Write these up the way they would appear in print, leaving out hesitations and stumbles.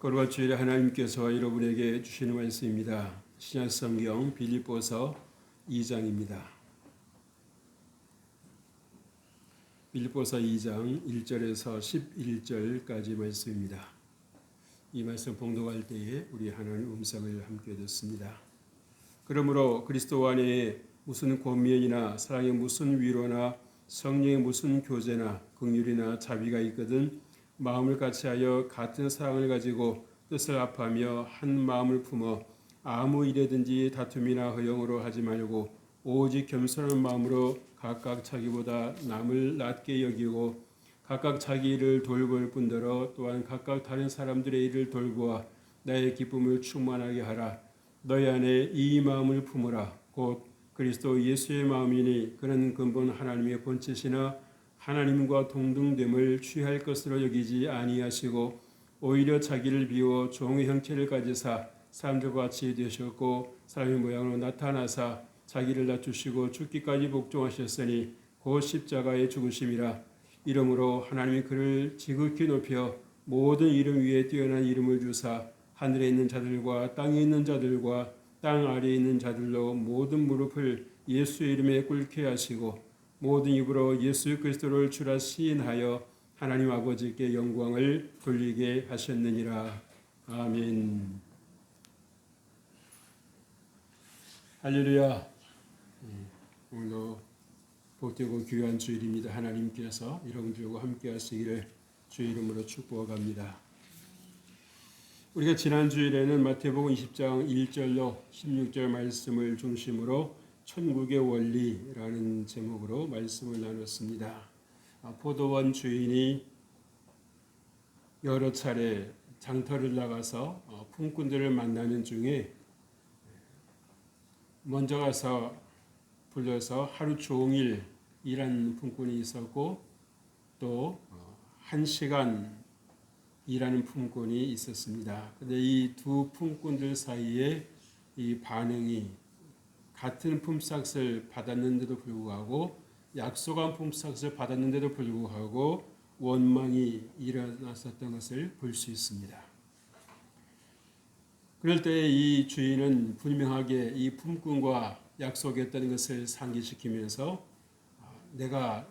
거룩한 주일에 하나님께서 여러분에게 주시는 말씀입니다. 신약 성경 빌립보서 2장입니다. 빌립보서 2장 1절에서 11절까지 말씀입니다. 이 말씀 봉독할 때에 우리 하나님 음성을 함께 듣습니다. 그러므로 그리스도 안에 무슨 권면이나 사랑의 무슨 위로나 성령의 무슨 교제나 긍휼이나 자비가 있거든 마음을 같이하여 같은 사랑을 가지고 뜻을 합하며 한 마음을 품어 아무 일에든지 다툼이나 허영으로 하지 말고 오직 겸손한 마음으로 각각 자기보다 남을 낮게 여기고 각각 자기 일을 돌볼 뿐더러 또한 각각 다른 사람들의 일을 돌보아 나의 기쁨을 충만하게 하라. 너희 안에 이 마음을 품으라. 곧 그리스도 예수의 마음이니 그는 근본 하나님의 본체시나 하나님과 동등됨을 취할 것으로 여기지 아니하시고 오히려 자기를 비워 종의 형체를 가지사 사람들과 같이 되셨고 사람의 모양으로 나타나사 자기를 낮추시고 죽기까지 복종하셨으니 곧 십자가의 죽으심이라. 이러므로 하나님이 그를 지극히 높여 모든 이름 위에 뛰어난 이름을 주사 하늘에 있는 자들과 땅에 있는 자들과 땅 아래에 있는 자들로 모든 무릎을 예수의 이름에 꿇게 하시고 모든 입으로 예수 그리스도를 주라 시인하여 하나님 아버지께 영광을 돌리게 하셨느니라. 아멘. 할렐루야. 오늘도 복되고 귀한 주일입니다. 하나님께서 여러분들과 함께 하시기를 주의 이름으로 축복합니다. 우리가 지난 주일에는 마태복음 20장 1절로 16절 말씀을 중심으로 천국의 원리라는 제목으로 말씀을 나눴습니다. 포도원 주인이 여러 차례 장터를 나가서 품꾼들을 만나는 중에 먼저 가서 불러서 하루 종일 일하는 품꾼이 있었고 또 1시간 일하는 품꾼이 있었습니다. 그런데 이 두 품꾼들 사이에 이 반응이 같은 품삯을 받았는데도 불구하고 약속한 품삯을 받았는데도 불구하고 원망이 일어났었던 것을 볼 수 있습니다. 그럴 때 이 주인은 분명하게 이 품꾼과 약속했던 것을 상기시키면서 내가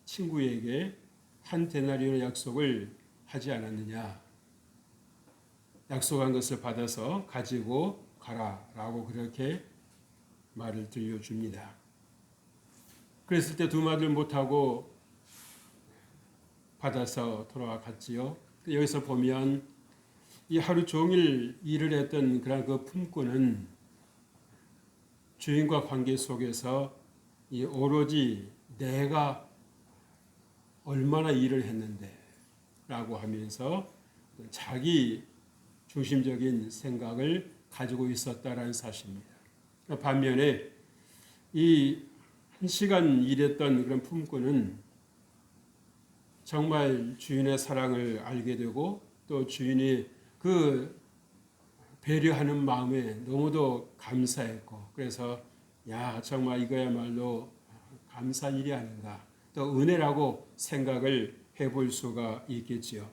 친구에게 한 데나리온의 약속을 하지 않았느냐. 약속한 것을 받아서 가지고 가라라고 그렇게 말을 들려줍니다. 그랬을 때 두 마디를 못하고 받아서 돌아갔지요. 여기서 보면 이 하루 종일 일을 했던 그런 그 품꾼은 주인과 관계 속에서 이 오로지 내가 얼마나 일을 했는데 라고 하면서 자기 중심적인 생각을 가지고 있었다라는 사실입니다. 반면에 이 1시간 일했던 그런 품꾼은 정말 주인의 사랑을 알게 되고 또 주인이 그 배려하는 마음에 너무도 감사했고 그래서 야 정말 이거야말로 감사한 일이 아닌가 또 은혜라고 생각을 해볼 수가 있겠지요.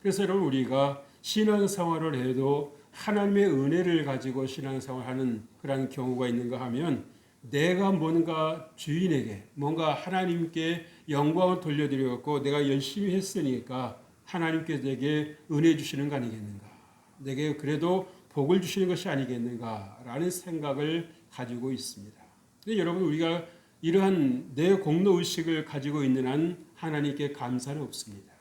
그래서 여러분 우리가 신앙생활을 해도 하나님의 은혜를 가지고 신앙생활하는 그런 경우가 있는가 하면 내가 뭔가 주인에게 뭔가 하나님께 영광을 돌려드렸고 내가 열심히 했으니까 하나님께서 내게 은혜 주시는 거 아니겠는가 내게 그래도 복을 주시는 것이 아니겠는가라는 생각을 가지고 있습니다. 근데 여러분 우리가 이러한 내 공로의식을 가지고 있는 한 하나님께 감사는 없습니다.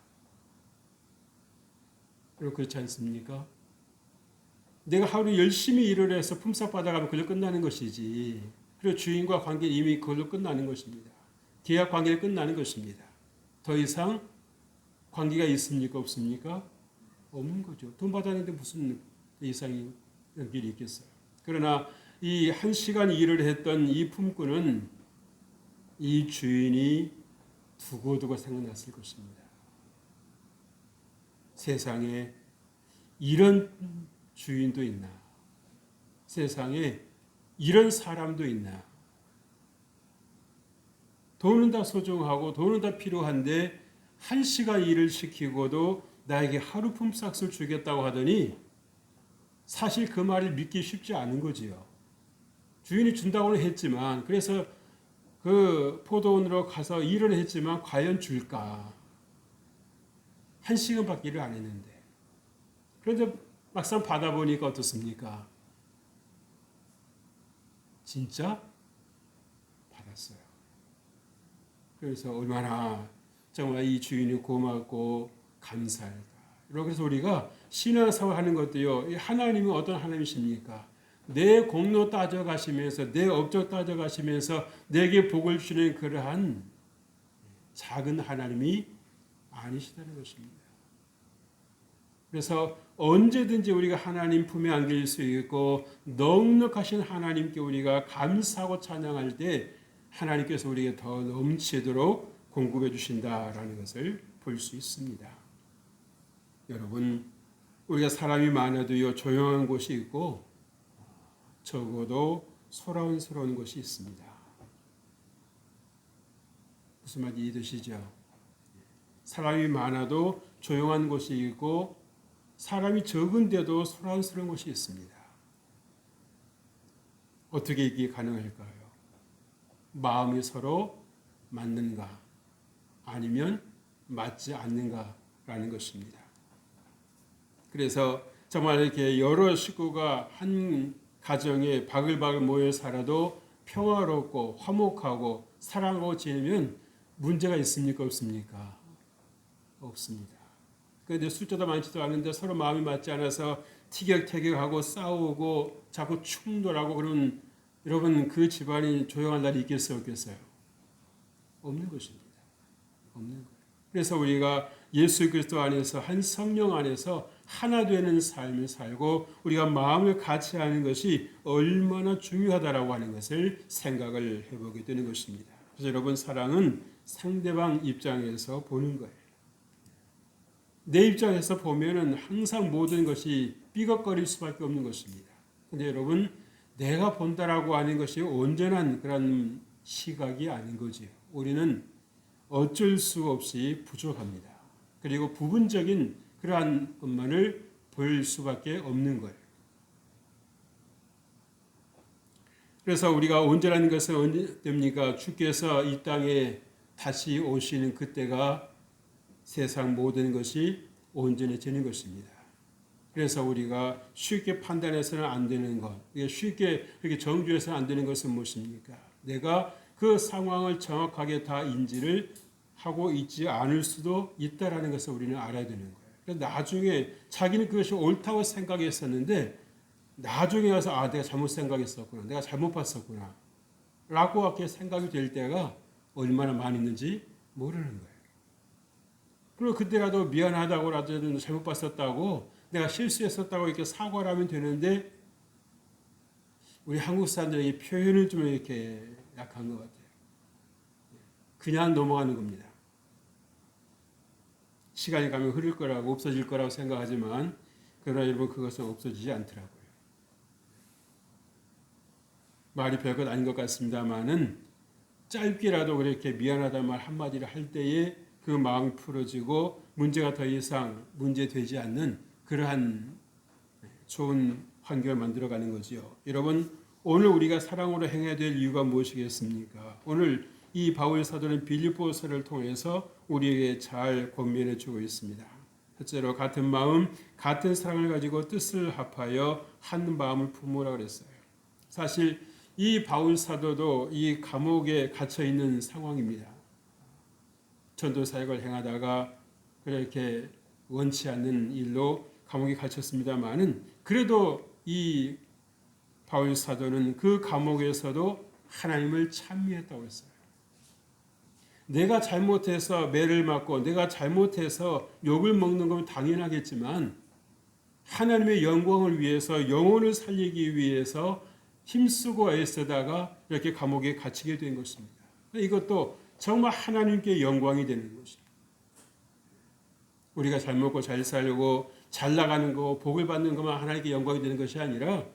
그리고 그렇지 않습니까? 내가 하루 열심히 일을 해서 품삯 받아가면 그걸로 끝나는 것이지. 그리고 주인과 관계는 이미 그걸로 끝나는 것입니다. 계약 관계는 끝나는 것입니다. 더 이상 관계가 있습니까? 없습니까? 없는 거죠. 돈 받았는데 무슨 이상의 연결이 있겠어요. 그러나 이 1시간 일을 했던 이 품꾼은 이 주인이 두고두고 생각났을 것입니다. 세상에 이런 주인도 있나? 세상에 이런 사람도 있나? 돈은 다 소중하고 돈은 다 필요한데 1시간 일을 시키고도 나에게 하루품 싹을 주겠다고 하더니 사실 그 말을 믿기 쉽지 않은 거지요. 주인이 준다고는 했지만, 그래서 그 포도원으로 가서 일을 했지만 과연 줄까? 1시간밖에 일을 안 했는데. 그런데 막상 받아보니까 어떻습니까? 진짜 받았어요. 그래서 얼마나 정말 이 주인이 고맙고 감사하다. 그래서 우리가 신앙생활 하는 것도요, 하나님은 어떤 하나님이십니까? 내 공로 따져가시면서, 내 업적 따져가시면서 내게 복을 주는 그러한 작은 하나님이 아니시다는 것입니다. 그래서 언제든지 우리가 하나님 품에 안길 수 있고 넉넉하신 하나님께 우리가 감사하고 찬양할 때 하나님께서 우리에게 더 넘치도록 공급해 주신다라는 것을 볼 수 있습니다. 여러분, 우리가 사람이 많아도요, 조용한 곳이 있고 적어도 소란스러운 곳이 있습니다. 무슨 말인지 이해되시죠? 사람이 많아도 조용한 곳이 있고 사람이 적은데도 소란스러운 곳이 있습니다. 어떻게 이게 가능할까요? 마음이 서로 맞는가 아니면 맞지 않는가라는 것입니다. 그래서 정말 이렇게 여러 식구가 한 가정에 바글바글 모여 살아도 평화롭고 화목하고 사랑하고 지내면 문제가 있습니까? 없습니까? 없습니다. 그런데 숫자도 많지도 않은데 서로 마음이 맞지 않아서 티격태격하고 싸우고 자꾸 충돌하고 그러면 여러분 그 집안이 조용한 날이 있겠어요? 없겠어요? 없는 것입니다. 없는 거예요. 그래서 우리가 예수 그리스도 안에서 한 성령 안에서 하나 되는 삶을 살고 우리가 마음을 같이 하는 것이 얼마나 중요하다라고 하는 것을 생각을 해보게 되는 것입니다. 그래서 여러분, 사랑은 상대방 입장에서 보는 거예요. 내 입장에서 보면은 항상 모든 것이 삐걱거릴 수밖에 없는 것입니다. 근데 여러분, 내가 본다라고 하는 것이 온전한 그런 시각이 아닌 거지요. 우리는 어쩔 수 없이 부족합니다. 그리고 부분적인 그러한 것만을 볼 수밖에 없는 거예요. 그래서 우리가 온전한 것은 언제 됩니까? 주께서 이 땅에 다시 오시는 그때가 세상 모든 것이 온전해지는 것입니다. 그래서 우리가 쉽게 판단해서는 안 되는 것, 쉽게 그렇게 정죄해서는 안 되는 것은 무엇입니까? 내가 그 상황을 정확하게 다 인지를 하고 있지 않을 수도 있다라는 것을 우리는 알아야 되는 거예요. 그래서 나중에 자기는 그것이 옳다고 생각했었는데 나중에 와서 내가 잘못 생각했었구나, 내가 잘못 봤었구나 라고 이렇게 생각이 될 때가 얼마나 많이 있는지 모르는 거예요. 그리고 그때라도 미안하다고라도 잘못 봤었다고 내가 실수했었다고 이렇게 사과를 하면 되는데 우리 한국 사람들이 표현을 좀 이렇게 약한 것 같아요. 그냥 넘어가는 겁니다. 시간이 가면 흐를 거라고 없어질 거라고 생각하지만 그러나 여러분 그것은 없어지지 않더라고요. 말이 별것 아닌 것 같습니다만은 짧게라도 그렇게 미안하다는 말 한마디를 할 때에 그 마음이 풀어지고 문제가 더 이상 문제되지 않는 그러한 좋은 환경을 만들어가는 거지요. 여러분, 오늘 우리가 사랑으로 행해야 될 이유가 무엇이겠습니까? 오늘 이 바울 사도는 빌립보서를 통해서 우리에게 잘 권면해 주고 있습니다. 첫째로 같은 마음, 같은 사랑을 가지고 뜻을 합하여 한 마음을 품으라 그랬어요. 사실 이 바울 사도도 이 감옥에 갇혀 있는 상황입니다. 전도 사역을 행하다가 그렇게 원치 않는 일로 감옥에 갇혔습니다만은 그래도 이 바울 사도는 그 감옥에서도 하나님을 찬미했다고 했어요. 내가 잘못해서 매를 맞고 내가 잘못해서 욕을 먹는 건 당연하겠지만 하나님의 영광을 위해서 영혼을 살리기 위해서 힘쓰고 애쓰다가 이렇게 감옥에 갇히게 된 것입니다. 이것도 정말 하나님께 영광이 되는 것입니다. 우리가 잘 먹고 잘 살고 잘 나가는 거 복을 받는 것만 하나님께 영광이 되는 것이 아니라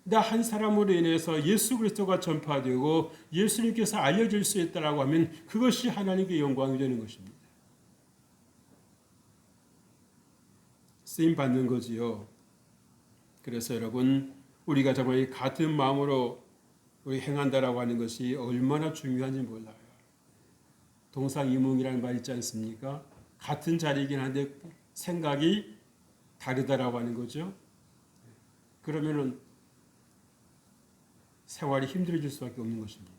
나 한 사람으로 인해서 예수 그리스도가 전파되고 예수님께서 알려질 수 있다라고 하면 그것이 하나님께 영광이 되는 것입니다. 쓰임 받는 거지요. 그래서 여러분, 우리가 정말 같은 마음으로 우리 행한다라고 하는 것이 얼마나 중요한지 몰라요. 동상이몽이라는 말 있지 않습니까? 같은 자리이긴 한데 생각이 다르다라고 하는 거죠. 그러면은 생활이 힘들어질 수밖에 없는 것입니다.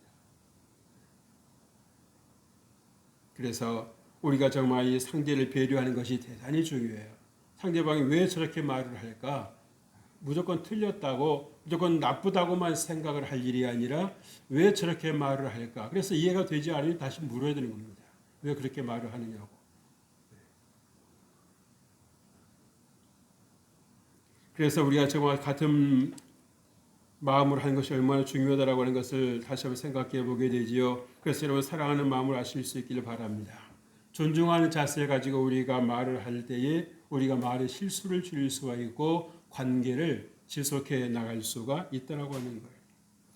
그래서 우리가 정말 이 상대를 배려하는 것이 대단히 중요해요. 상대방이 왜 저렇게 말을 할까? 무조건 틀렸다고, 무조건 나쁘다고만 생각을 할 일이 아니라 왜 저렇게 말을 할까? 그래서 이해가 되지 않으면 다시 물어야 되는 겁니다. 왜 그렇게 말을 하느냐고. 그래서 우리가 정말 같은 마음으로 하는 것이 얼마나 중요하다라고 하는 것을 다시 한번 생각해 보게 되지요. 그래서 여러분 사랑하는 마음을 아실 수 있기를 바랍니다. 존중하는 자세 가지고 우리가 말을 할 때에 우리가 말에 실수를 줄일 수가 있고 관계를 지속해 나갈 수가 있다라고 하는 거예요.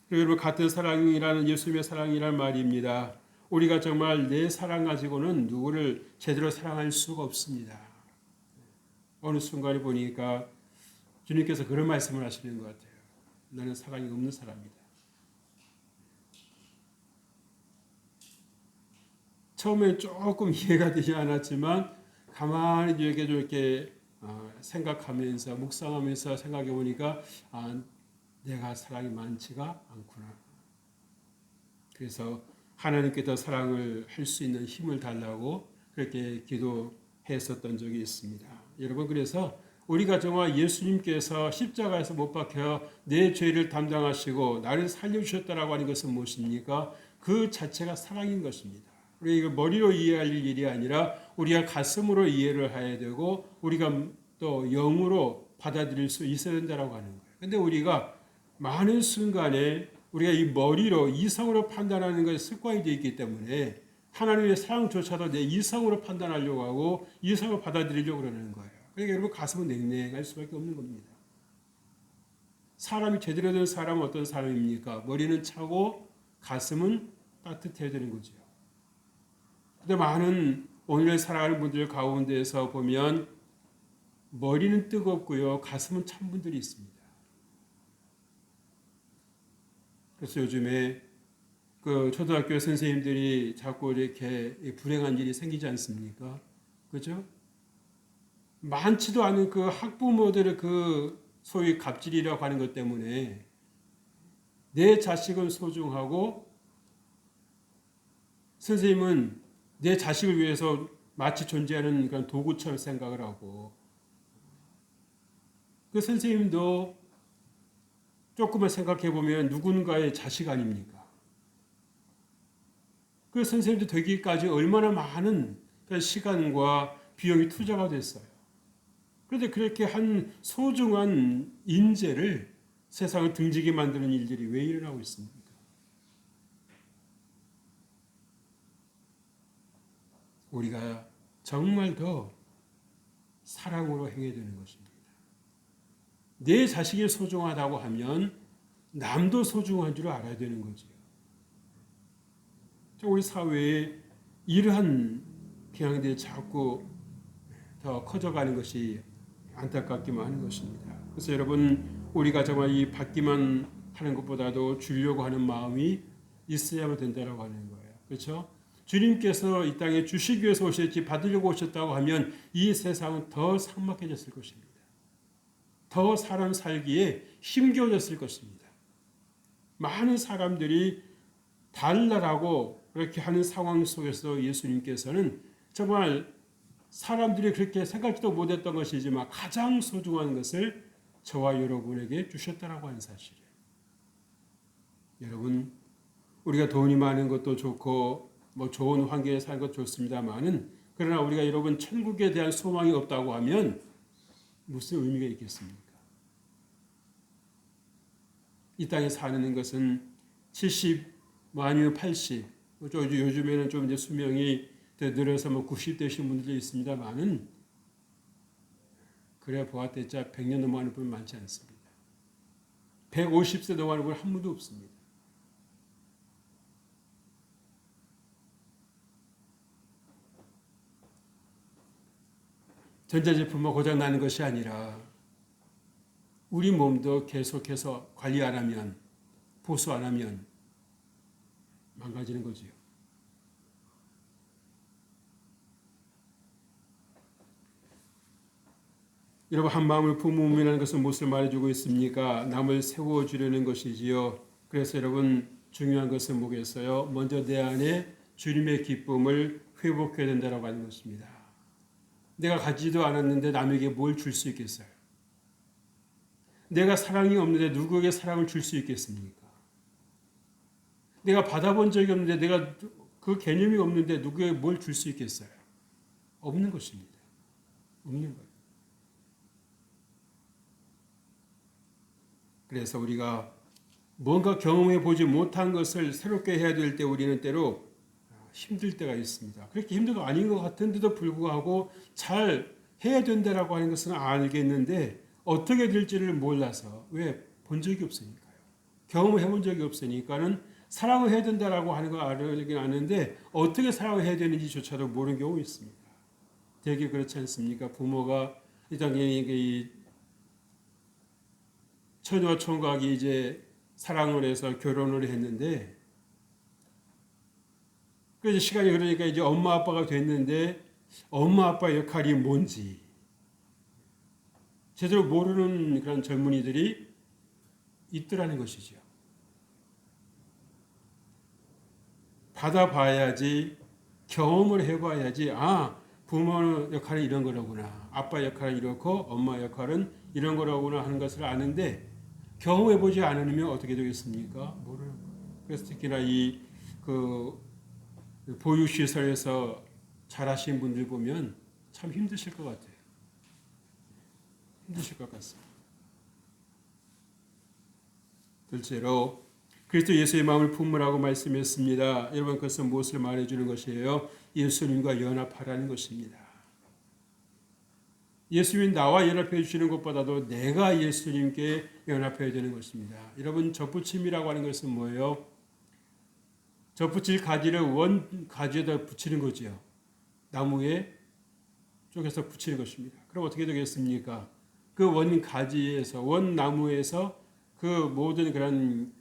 그리고 여러분 같은 사랑이라는 예수님의 사랑이란 말입니다. 우리가 정말 내 사랑 가지고는 누구를 제대로 사랑할 수가 없습니다. 어느 순간에 보니까 주님께서 그런 말씀을 하시는 것 같아요. 나는 사랑이 없는 사람이다. 처음에 조금 이해가 되지 않았지만 가만히 이렇게 생각하면서 묵상하면서 생각해 보니까 내가 사랑이 많지가 않구나. 그래서 하나님께 더 사랑을 할 수 있는 힘을 달라고 그렇게 기도했었던 적이 있습니다. 여러분 그래서 우리가 정말 예수님께서 십자가에서 못 박혀 내 죄를 담당하시고 나를 살려주셨다라고 하는 것은 무엇입니까? 그 자체가 사랑인 것입니다. 우리가 머리로 이해할 일이 아니라 우리가 가슴으로 이해를 해야 되고 우리가 또 영으로 받아들일 수 있어야 된다고 하는 거예요. 그런데 우리가 많은 순간에 우리가 이 머리로 이성으로 판단하는 것에 습관이 되어 있기 때문에 하나님의 사랑조차도 내 이성으로 판단하려고 하고 이성을 받아들이려고 그러는 거예요. 그러니까 여러분 가슴은 냉랭할 수밖에 없는 겁니다. 사람이 제대로 된 사람은 어떤 사람입니까? 머리는 차고 가슴은 따뜻해야 되는 거죠. 근데 많은 오늘을 살아가는 분들 가운데서 보면 머리는 뜨겁고요. 가슴은 찬 분들이 있습니다. 그래서 요즘에 그 초등학교 선생님들이 자꾸 이렇게 불행한 일이 생기지 않습니까? 그죠? 많지도 않은 그 학부모들의 그 소위 갑질이라고 하는 것 때문에 내 자식은 소중하고 선생님은 내 자식을 위해서 마치 존재하는 그런 도구처럼 생각을 하고 그 선생님도 조금만 생각해 보면 누군가의 자식 아닙니까? 그 선생님도 되기까지 얼마나 많은 시간과 비용이 투자가 됐어요. 그런데 그렇게 한 소중한 인재를 세상을 등지게 만드는 일들이 왜 일어나고 있습니까? 우리가 정말 더 사랑으로 행해야 되는 것입니다. 내 자식이 소중하다고 하면 남도 소중한 줄 알아야 되는 거죠. 우리 사회에 이러한 경향들이 자꾸 더 커져가는 것이 안타깝기만 하는 것입니다. 그래서 여러분 우리가 정말 이 받기만 하는 것보다도 주려고 하는 마음이 있어야만 된다고 하는 거예요. 그렇죠? 주님께서 이 땅에 주시기 위해서 오셨지 받으려고 오셨다고 하면 이 세상은 더 삭막해졌을 것입니다. 더 사람 살기에 힘겨워졌을 것입니다. 많은 사람들이 달라라고 그렇게 하는 상황 속에서 예수님께서는 정말 사람들이 그렇게 생각지도 못했던 것이지만 가장 소중한 것을 저와 여러분에게 주셨다라고 하는 사실이에요. 여러분, 우리가 돈이 많은 것도 좋고 뭐 좋은 환경에 사는 것도 좋습니다만은 그러나 우리가 여러분 천국에 대한 소망이 없다고 하면 무슨 의미가 있겠습니까? 이 땅에 사는 것은 70, 아니면 80, 요즘에는 좀 이제 수명이 늘어서 90 되신 분들도 있습니다만은 그래 보았대자 100년 넘어가는 분 많지 않습니다. 150세 넘어가는 분 한 분도 없습니다. 전자제품만 고장 나는 것이 아니라 우리 몸도 계속해서 관리 안 하면, 보수 안 하면 망가지는 거지요. 여러분, 한 마음을 품음이라는 것은 무엇을 말해주고 있습니까? 남을 세워주려는 것이지요. 그래서 여러분, 중요한 것은 뭐겠어요? 먼저 내 안에 주님의 기쁨을 회복해야 된다고 하는 것입니다. 내가 가지도 않았는데 남에게 뭘 줄 수 있겠어요? 내가 사랑이 없는데 누구에게 사랑을 줄 수 있겠습니까? 내가 받아본 적이 없는데 내가 그 개념이 없는데 누구에게 뭘 줄 수 있겠어요? 없는 것입니다. 없는 거예요. 그래서 우리가 뭔가 경험해 보지 못한 것을 새롭게 해야 될 때 우리는 때로 힘들 때가 있습니다. 그렇게 힘든 거 아닌 것 같은데도 불구하고 잘 해야 된다라고 하는 것은 알겠는데 어떻게 될지를 몰라서, 왜? 본 적이 없으니까요. 경험해 본 적이 없으니까는 사랑을 해야 된다라고 하는 거 알긴 아는데 어떻게 사랑을 해야 되는지조차도 모르는 경우가 있습니다. 되게 그렇지 않습니까? 부모가 이 당연히 처녀와 총각이 이제 사랑을 해서 결혼을 했는데, 그래서 시간이 그러니까 이제 엄마 아빠가 됐는데 엄마 아빠 역할이 뭔지 제대로 모르는 그런 젊은이들이 있더라는 것이죠. 받아봐야지, 경험을 해봐야지, 부모 역할은 이런 거라구나, 아빠 역할은 이렇고 엄마 역할은 이런 거라구나 하는 것을 아는데 경험해보지 않으면 어떻게 되겠습니까? 모르는 거예요. 그래서 특히나 보육시설에서 잘하신 분들 보면 참 힘드실 것 같아요. 힘드실 것 같습니다. 둘째로 그리스도 예수의 마음을 품으라고 말씀했습니다. 여러분, 그것은 무엇을 말해주는 것이에요? 예수님과 연합하라는 것입니다. 예수님 나와 연합해 주시는 것보다도 내가 예수님께 연합해야 되는 것입니다. 여러분, 접붙임이라고 하는 것은 뭐예요? 접붙일 가지를 원 가지에다 붙이는 거죠. 나무에 쪼개서 붙이는 것입니다. 그럼 어떻게 되겠습니까? 그 원 가지에서, 원 나무에서 그 모든 그런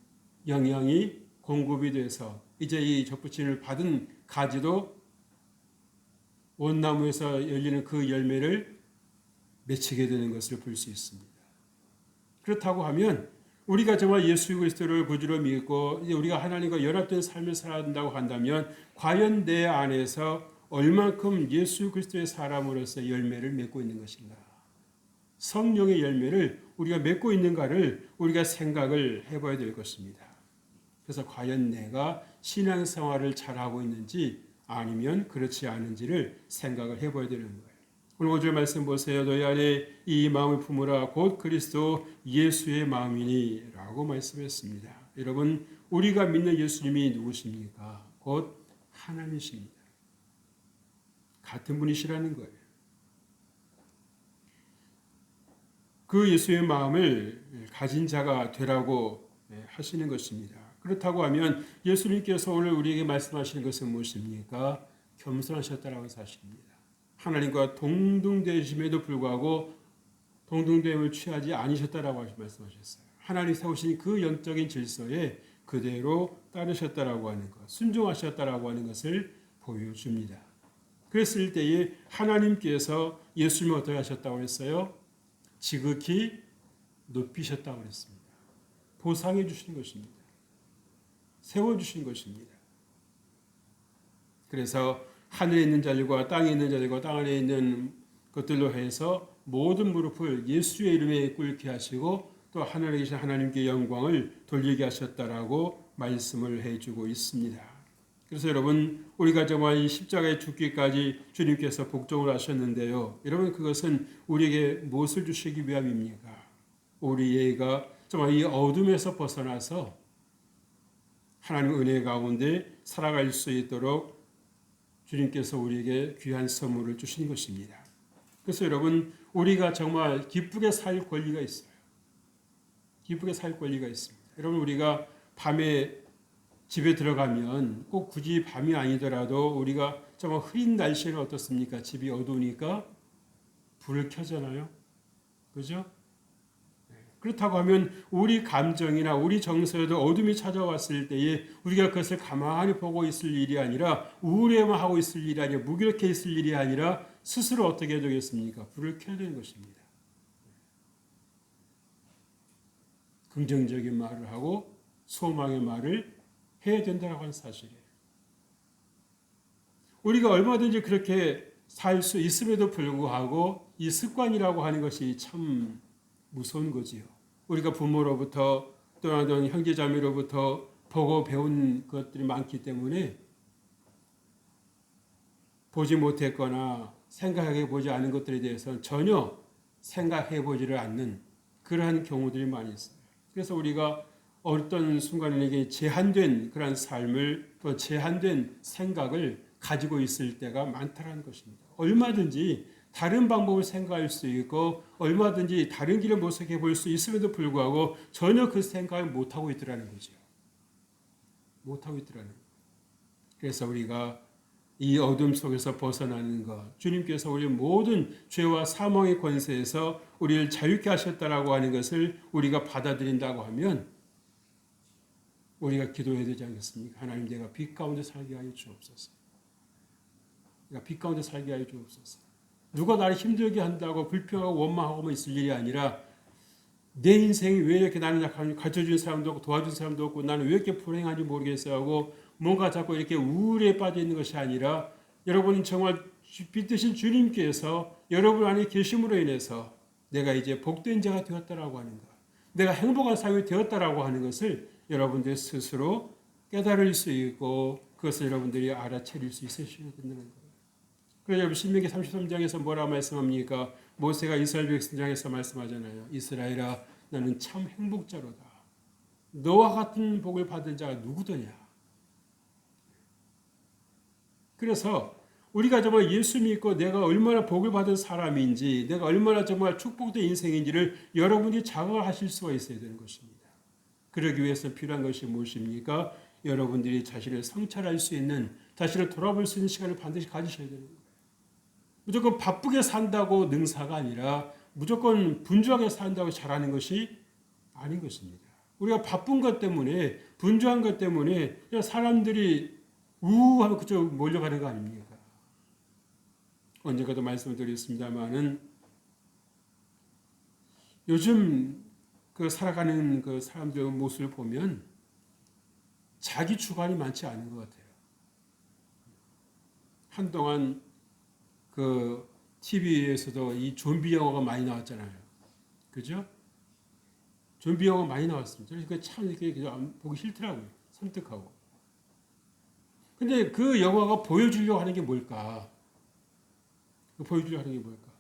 영양이 공급이 돼서 이제 이 접붙임을 받은 가지도 원나무에서 열리는 그 열매를 맺히게 되는 것을 볼 수 있습니다. 그렇다고 하면 우리가 정말 예수 그리스도를 구주로 믿고 우리가 하나님과 연합된 삶을 살아야 한다고 한다면 과연 내 안에서 얼만큼 예수 그리스도의 사람으로서 열매를 맺고 있는 것인가? 성령의 열매를 우리가 맺고 있는가를 우리가 생각을 해봐야 될 것입니다. 그래서 과연 내가 신앙생활을 잘하고 있는지 아니면 그렇지 않은지를 생각을 해봐야 되는 거예요. 오늘 5절 말씀 보세요. 너희 안에 이 마음을 품으라 곧 그리스도 예수의 마음이니 라고 말씀했습니다. 여러분, 우리가 믿는 예수님이 누구십니까? 곧 하나님이십니다. 같은 분이시라는 거예요. 그 예수의 마음을 가진 자가 되라고 하시는 것입니다. 그렇다고 하면 예수님께서 오늘 우리에게 말씀하시는 것은 무엇입니까? 겸손하셨다라고 하십니다. 하나님과 동등되심에도 불구하고 동등됨을 취하지 않으셨다라고 말씀하셨어요. 하나님 세우신 그 영적인 질서에 그대로 따르셨다라고 하는 것, 순종하셨다라고 하는 것을 보여줍니다. 그랬을 때에 하나님께서 예수님을 어떻게 하셨다고 했어요? 지극히 높이셨다고 했습니다. 보상해 주신 것입니다. 세워주신 것입니다. 그래서 하늘에 있는 자들과 땅에 있는 자들과 땅 안에 있는 것들로 해서 모든 무릎을 예수의 이름에 꿇게 하시고 또 하늘에 계신 하나님께 영광을 돌리게 하셨다라고 말씀을 해주고 있습니다. 그래서 여러분, 우리가 정말 이 십자가에 죽기까지 주님께서 복종을 하셨는데요. 여러분, 그것은 우리에게 무엇을 주시기 위함입니까? 우리가 정말 이 어둠에서 벗어나서 하나님 은혜 가운데 살아갈 수 있도록 주님께서 우리에게 귀한 선물을 주신 것입니다. 그래서 여러분, 우리가 정말 기쁘게 살 권리가 있어요. 기쁘게 살 권리가 있습니다. 여러분, 우리가 밤에 집에 들어가면 꼭 굳이 밤이 아니더라도 우리가 정말 흐린 날씨는 어떻습니까? 집이 어두우니까 불을 켜잖아요. 그죠? 그렇다고 하면 우리 감정이나 우리 정서에도 어둠이 찾아왔을 때에 우리가 그것을 가만히 보고 있을 일이 아니라 우울해만 하고 있을 일이 아니라 무기력해 있을 일이 아니라 스스로 어떻게 해야 되겠습니까? 불을 켜야 되는 것입니다. 긍정적인 말을 하고 소망의 말을 해야 된다고 하는 사실이에요. 우리가 얼마든지 그렇게 살 수 있음에도 불구하고 이 습관이라고 하는 것이 참 무서운 거지요. 우리가 부모로부터 또는 형제자매로부터 보고 배운 것들이 많기 때문에 보지 못했거나 생각해 보지 않은 것들에 대해서는 전혀 생각해 보지를 않는 그러한 경우들이 많이 있어요. 그래서 우리가 어떤 순간에게 제한된 그런 삶을 또 제한된 생각을 가지고 있을 때가 많다는 것입니다. 얼마든지 다른 방법을 생각할 수 있고 얼마든지 다른 길을 모색해 볼 수 있음에도 불구하고 전혀 그 생각을 못하고 있더라는 거죠. 못하고 있더라는 거예요. 그래서 우리가 이 어둠 속에서 벗어나는 것, 주님께서 우리 모든 죄와 사망의 권세에서 우리를 자유케 하셨다라고 하는 것을 우리가 받아들인다고 하면 우리가 기도해야 되지 않겠습니까? 하나님, 내가 빛 가운데 살게 하여 주옵소서. 내가 빛 가운데 살게 하여 주옵소서. 누가 나를 힘들게 한다고 불평하고 원망하고만 있을 일이 아니라 내 인생이 왜 이렇게 나는 약한지 가르쳐준 사람도 없고 도와준 사람도 없고 나는 왜 이렇게 불행한지 모르겠어요 하고 뭔가 자꾸 이렇게 우울에 빠져 있는 것이 아니라 여러분은 정말 빛 되신 주님께서 여러분 안에 계심으로 인해서 내가 이제 복된 자가 되었다라고 하는 것, 내가 행복한 삶이 되었다라고 하는 것을 여러분들 스스로 깨달을 수 있고 그것을 여러분들이 알아차릴 수 있으셔야 된다는 거예요. 그래서 여러분 신명기 33장에서 뭐라 말씀합니까? 모세가 이스라엘 백성장에서 말씀하잖아요. 이스라엘아, 너는 참 행복자로다. 너와 같은 복을 받은 자가 누구더냐? 그래서 우리가 정말 예수 믿고 내가 얼마나 복을 받은 사람인지, 내가 얼마나 정말 축복된 인생인지를 여러분이 자각을 하실 수가 있어야 되는 것입니다. 그러기 위해서 필요한 것이 무엇입니까? 여러분들이 자신을 성찰할 수 있는, 자신을 돌아볼 수 있는 시간을 반드시 가지셔야 되는 거예요. 무조건 바쁘게 산다고 능사가 아니라 무조건 분주하게 산다고 잘하는 것이 아닌 것입니다. 우리가 바쁜 것 때문에, 분주한 것 때문에 사람들이 우하면 그쪽 몰려가는 거 아닙니까? 언젠가도 말씀을 드렸습니다만은 요즘 그 살아가는 그 사람들의 모습을 보면 자기 주관이 많지 않은 것 같아요. 한동안 그 TV에서도 이 좀비 영화가 많이 나왔잖아요. 그죠? 좀비 영화 많이 나왔습니다. 그러니까 참 이렇게 보기 싫더라고요. 섬뜩하고. 근데 그 영화가 보여주려고 하는 게 뭘까? 보여주려고 하는 게 뭘까?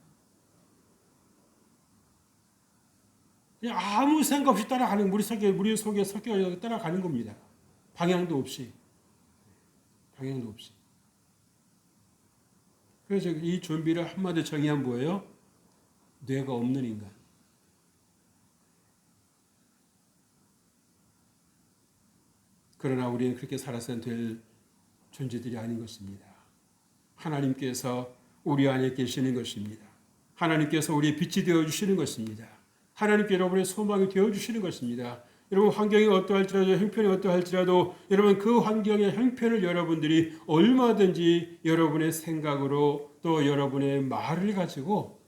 그냥 아무 생각 없이 따라가는, 우리 속에 섞여 따라가는 겁니다. 방향도 없이. 방향도 없이. 그래서 이 좀비를 한마디로 정의하면 뭐예요? 뇌가 없는 인간. 그러나 우리는 그렇게 살아서는 될 존재들이 아닌 것입니다. 하나님께서 우리 안에 계시는 것입니다. 하나님께서 우리의 빛이 되어주시는 것입니다. 하나님께 여러분의 소망이 되어주시는 것입니다. 여러분 환경이 어떠할지라도 형편이 어떠할지라도 여러분 그 환경의 형편을 여러분들이 얼마든지 여러분의 생각으로 또 여러분의 말을 가지고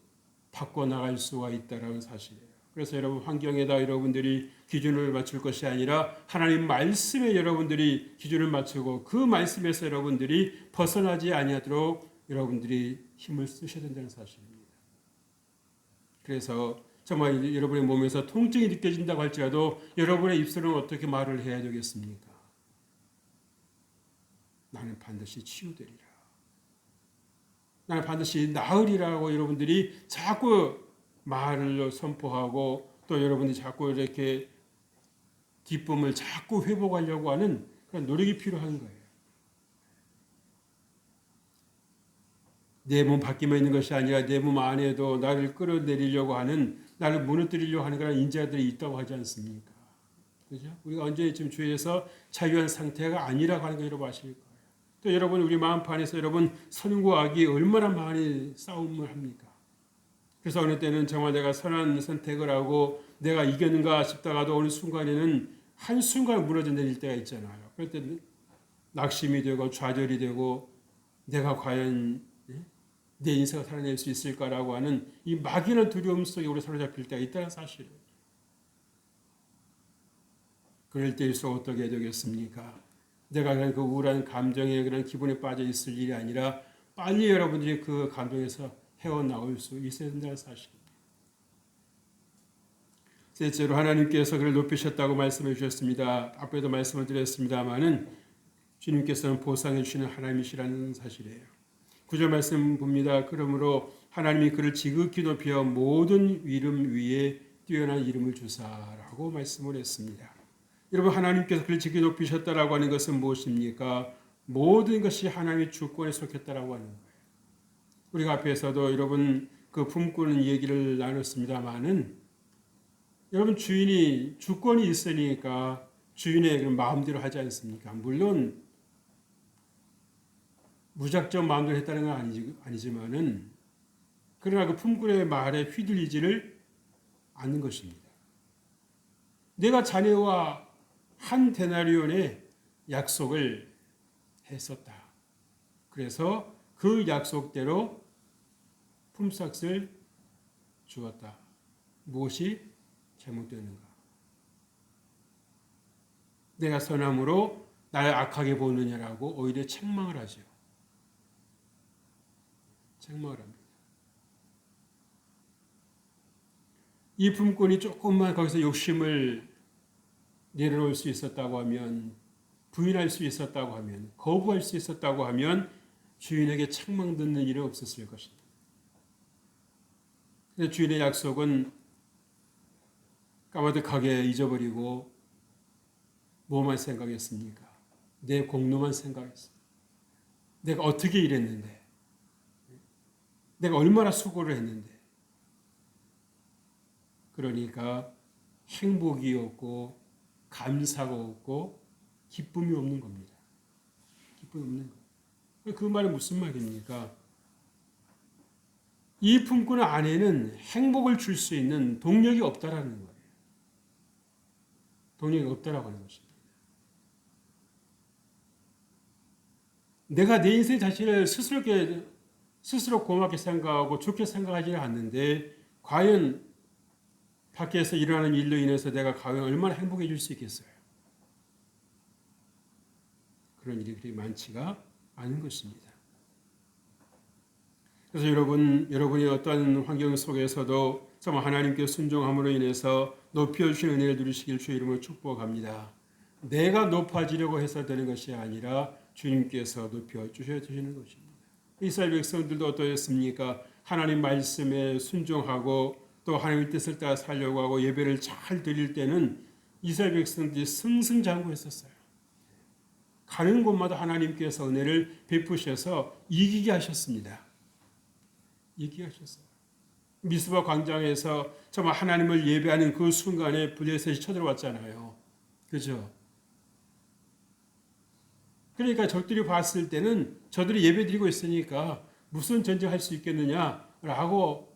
바꿔나갈 수가 있다는 사실이에요. 그래서 여러분 환경에다 여러분들이 기준을 맞출 것이 아니라 하나님 말씀에 여러분들이 기준을 맞추고 그 말씀에서 여러분들이 벗어나지 아니하도록 여러분들이 힘을 쓰셔야 된다는 사실입니다. 그래서 정말 여러분의 몸에서 통증이 느껴진다고 할지라도 여러분의 입술은 어떻게 말을 해야 되겠습니까? 나는 반드시 치유되리라. 나는 반드시 나으리라고 여러분들이 자꾸 말을 선포하고 또 여러분들이 자꾸 이렇게 기쁨을 자꾸 회복하려고 하는 그런 노력이 필요한 거예요. 내 몸 밖에만 있는 것이 아니라 내 몸 안에도 나를 끌어내리려고 하는, 나를 무너뜨리려고 하는 그런 인자들이 있다고 하지 않습니까? 그죠? 우리가 언제 지금 죄에서 자유한 상태가 아니라고 하는 거 여러분 아실 거예요. 또 여러분 우리 마음판에서 여러분 선과 악이 얼마나 많이 싸움을 합니까? 그래서 어느 때는 정말 내가 선한 선택을 하고 내가 이겼는가 싶다가도 어느 순간에는 한순간 무너져 내릴 때가 있잖아요. 그럴 때 낙심이 되고 좌절이 되고 내가 과연 내 인생을 살아낼 수 있을까라고 하는 이 막연한 두려움 속에 우리 사로잡힐 때가 있다는 사실을. 그럴 때일수록 어떻게 해야 되겠습니까? 내가 그런 그 우울한 감정에 그런 기분에 빠져 있을 일이 아니라 빨리 여러분들이 그 감정에서 헤어나올 수 있어야 된다는 사실입니다. 셋째로 하나님께서 그를 높이셨다고 말씀해 주셨습니다. 앞에도 말씀을 드렸습니다마는 주님께서는 보상해 주시는 하나님이시라는 사실이에요. 9절 말씀 봅니다. 그러므로 하나님이 그를 지극히 높여 모든 이름 위에 뛰어난 이름을 주사라고 말씀을 했습니다. 여러분, 하나님께서 그를 지극히 높이셨다라고 하는 것은 무엇입니까? 모든 것이 하나님의 주권에 속했다라고 하는 거예요. 우리가 앞에서도 여러분 그 품꾸는 얘기를 나눴습니다마는 여러분 주인이 주권이 있으니까 주인의 그런 마음대로 하지 않습니까? 물론 무작정 마음대로 했다는 건 아니지만은 그러나 그 품꾼의 말에 휘둘리지를 않는 것입니다. 내가 자네와 한 데나리온의 약속을 했었다. 그래서 그 약속대로 품삯을 주었다. 무엇이 잘못되는가? 내가 선함으로 나를 악하게 보느냐라고 오히려 책망을 하죠. 책망을 합니다. 이 품꾼이 조금만 거기서 욕심을 내려놓을 수 있었다고 하면, 부인할 수 있었다고 하면, 거부할 수 있었다고 하면 주인에게 책망 듣는 일은 없었을 것입니다. 근데 주인의 약속은 까마득하게 잊어버리고 뭐만 생각했습니까? 내 공로만 생각했습니다. 내가 어떻게 일했는데, 내가 얼마나 수고를 했는데. 그러니까 행복이 없고 감사가 없고 기쁨이 없는 겁니다. 기쁨이 없는 거. 그 말은 무슨 말입니까? 이 품꾼 안에는 행복을 줄 수 있는 동력이 없다라는 거예요. 동력이 없다라고 하는 것입니다. 내가 내 인생 자신을 스스로 고맙게 생각하고 좋게 생각하지는 않는데 과연 밖에서 일어나는 일로 인해서 내가 과연 얼마나 행복해질 수 있겠어요? 그런 일이 그리 많지가 않은 것입니다. 그래서 여러분이 어떠한 환경 속에서도 정말 하나님께 순종함으로 인해서 높여주신 은혜를 누리시길 주의 이름으로 축복합니다. 내가 높아지려고 해서 되는 것이 아니라 주님께서 높여주셔야 되시는 것입니다. 이스라엘 백성들도 어떠했습니까? 하나님 말씀에 순종하고 또 하나님의 뜻을 따라 살려고 하고 예배를 잘 드릴 때는 이스라엘 백성들이 승승장구했었어요. 가는 곳마다 하나님께서 은혜를 베푸셔서 이기게 하셨습니다. 이기게 하셨어요. 미스바 광장에서 정말 하나님을 예배하는 그 순간에 블레셋이 쳐들어왔잖아요. 그죠? 그러니까 적들이 봤을 때는 저들이 예배 드리고 있으니까 무슨 전쟁할 수 있겠느냐라고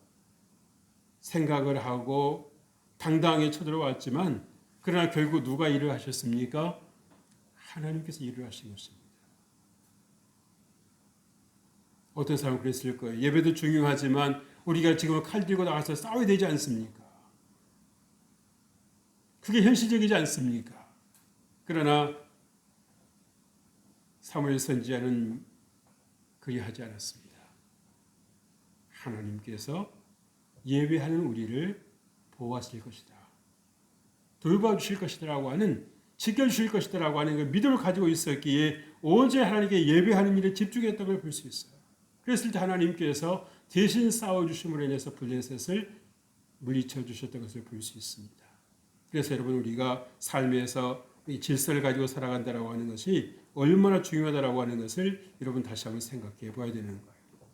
생각을 하고 당당하게 쳐들어왔지만 그러나 결국 누가 일을 하셨습니까? 하나님께서 일을 하신 것입니다. 어떤 사람은 그랬을 거예요. 예배도 중요하지만 우리가 지금 칼 들고 나가서 싸워야 되지 않습니까? 그게 현실적이지 않습니까? 그러나 사무엘 선지자는 그리하지 않았습니다. 하나님께서 예배하는 우리를 보호하실 것이다. 돌봐주실 것이다라고 하는, 지켜주실 것이다라고 하는 그 믿음을 가지고 있었기에 오직 하나님께 예배하는 일에 집중했던 걸 볼 수 있어요. 그랬을 때 하나님께서 대신 싸워주심으로 인해서 블레셋을 물리쳐 주셨던 것을 볼 수 있습니다. 그래서 여러분 우리가 삶에서 이 질서를 가지고 살아간다라고 하는 것이 얼마나 중요하다라고 하는 것을 여러분 다시 한번 생각해 봐야 되는 거예요.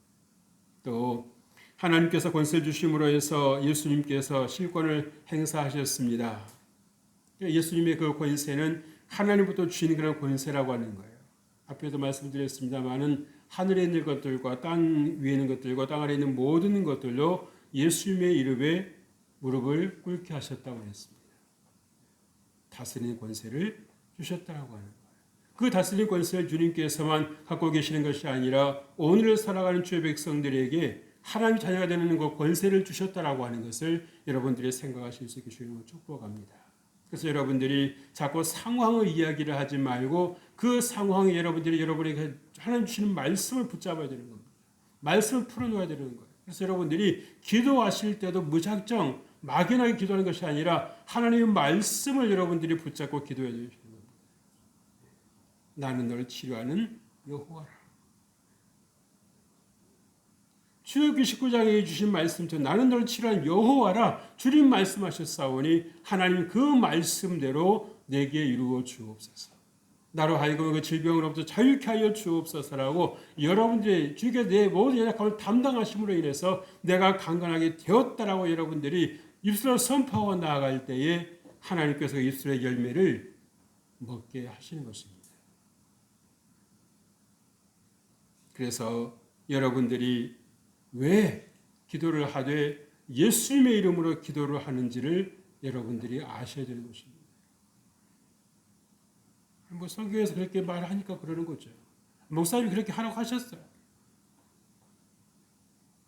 또 하나님께서 권세를 주심으로 해서 예수님께서 실권을 행사하셨습니다. 예수님의 그 권세는 하나님부터 주신 그런 권세라고 하는 거예요. 앞에도 말씀드렸습니다마는 하늘에 있는 것들과 땅 위에 있는 것들과 땅 아래에 있는 모든 것들로 예수님의 이름에 무릎을 꿇게 하셨다고 했습니다. 다스리는 권세를 주셨다고 하는 거예요. 그 다스리는 권세를 주님께서만 갖고 계시는 것이 아니라 오늘을 살아가는 주의 백성들에게 하나님의 자녀가 되는 그 권세를 주셨다라고 하는 것을 여러분들이 생각하실 수 있게 주님을 축복합니다. 그래서 여러분들이 자꾸 상황의 이야기를 하지 말고 그 상황에 여러분들이 여러분에게 하나님 주시는 말씀을 붙잡아야 되는 겁니다. 말씀을 풀어놓아야 되는 거예요. 그래서 여러분들이 기도하실 때도 무작정 막연하게 기도하는 것이 아니라 하나님의 말씀을 여러분들이 붙잡고 기도해야 되는 겁니다. 나는 너를 치료하는 여호와라. 출애굽기 19장에 주신 말씀처럼 나는 너를 치료하는 여호와라. 주님 말씀하셨사오니 하나님 그 말씀대로 내게 이루어 주옵소서. 나로 하여금 그 질병으로부터 자유케 하여 주옵소서라고 여러분들이 주께서 내 모든 연약함을 담당하심으로 인해서 내가 강건하게 되었다라고 여러분들이 입술로 선포하고 나아갈 때에 하나님께서 입술의 열매를 먹게 하시는 것입니다. 그래서 여러분들이 왜 기도를 하되 예수님의 이름으로 기도를 하는지를 여러분들이 아셔야 되는 것입니다. 뭐 성경에서 그렇게 말하니까 그러는 거죠. 목사님이 그렇게 하라고 하셨어요.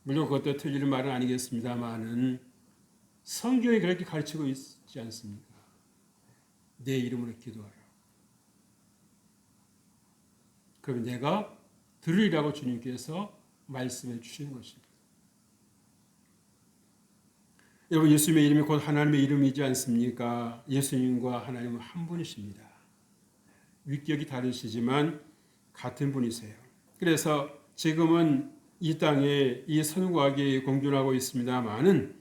물론 그것도 틀리는 말은 아니겠습니다만은 성경이 그렇게 가르치고 있지 않습니까? 내 이름으로 기도하라. 그럼 내가 들으리라고 주님께서 말씀해 주시는 것입니다. 여러분 예수님의 이름이 곧 하나님의 이름이지 않습니까? 예수님과 하나님은 한 분이십니다. 위격이 다르시지만 같은 분이세요. 그래서 지금은 이 땅에 이 선과학이 공존하고 있습니다만은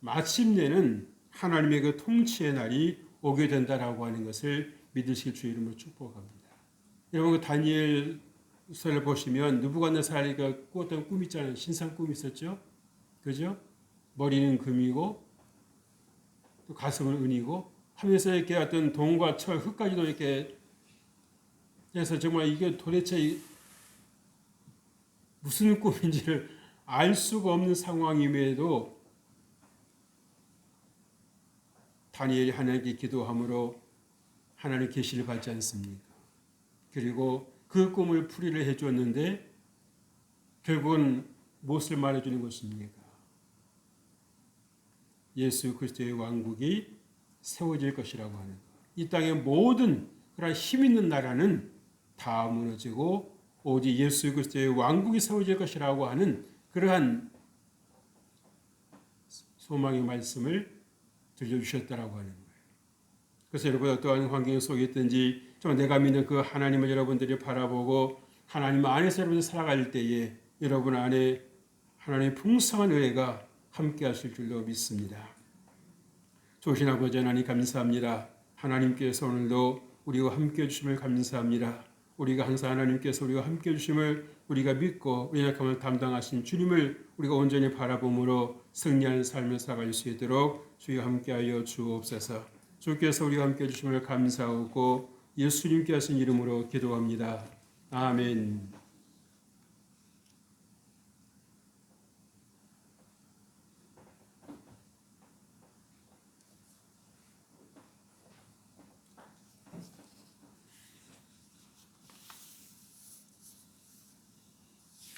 마침내는 하나님의 그 통치의 날이 오게 된다라고 하는 것을 믿으실 주 이름으로 축복합니다. 여러분 그 다니엘서를 보시면 느부갓네살이가 꾸었던 꿈 있잖아요. 신상 꿈이 있었죠. 그죠? 머리는 금이고 또 가슴은 은이고 하면서 이렇게 어떤 동과 철, 흙까지도 이렇게 그래서 정말 이게 도대체 무슨 꿈인지를 알 수가 없는 상황임에도 다니엘이 하나님께 기도함으로 하나님의 계시를 받지 않습니까? 그리고 그 꿈을 풀이를 해주었는데 결국은 무엇을 말해주는 것입니까? 예수 그리스도의 왕국이 세워질 것이라고 하는 것. 이 땅의 모든 그런 힘 있는 나라는 다 무너지고 오직 예수 그리스도의 왕국이 세워질 것이라고 하는 그러한 소망의 말씀을 들려주셨다라고 하는 거예요. 그래서 여러분 어떠한 환경 속에 있든지 좀 내가 믿는 그 하나님을 여러분들이 바라보고 하나님 안에서 여러분이 살아갈 때에 여러분 안에 하나님의 풍성한 은혜가 함께 하실 줄로 믿습니다. 좋으신 아버지 하나님 감사합니다. 하나님께서 오늘도 우리와 함께 해주심을 감사합니다. 우리가 항상 하나님께서 우리와 함께 해주심을 우리가 믿고 우리의 약함을 담당하신 주님을 우리가 온전히 바라봄으로 승리하는 삶을 살아갈 수 있도록 주여 함께하여 주옵소서. 주께서 우리와 함께 해주심을 감사하고 예수님께 하신 이름으로 기도합니다. 아멘.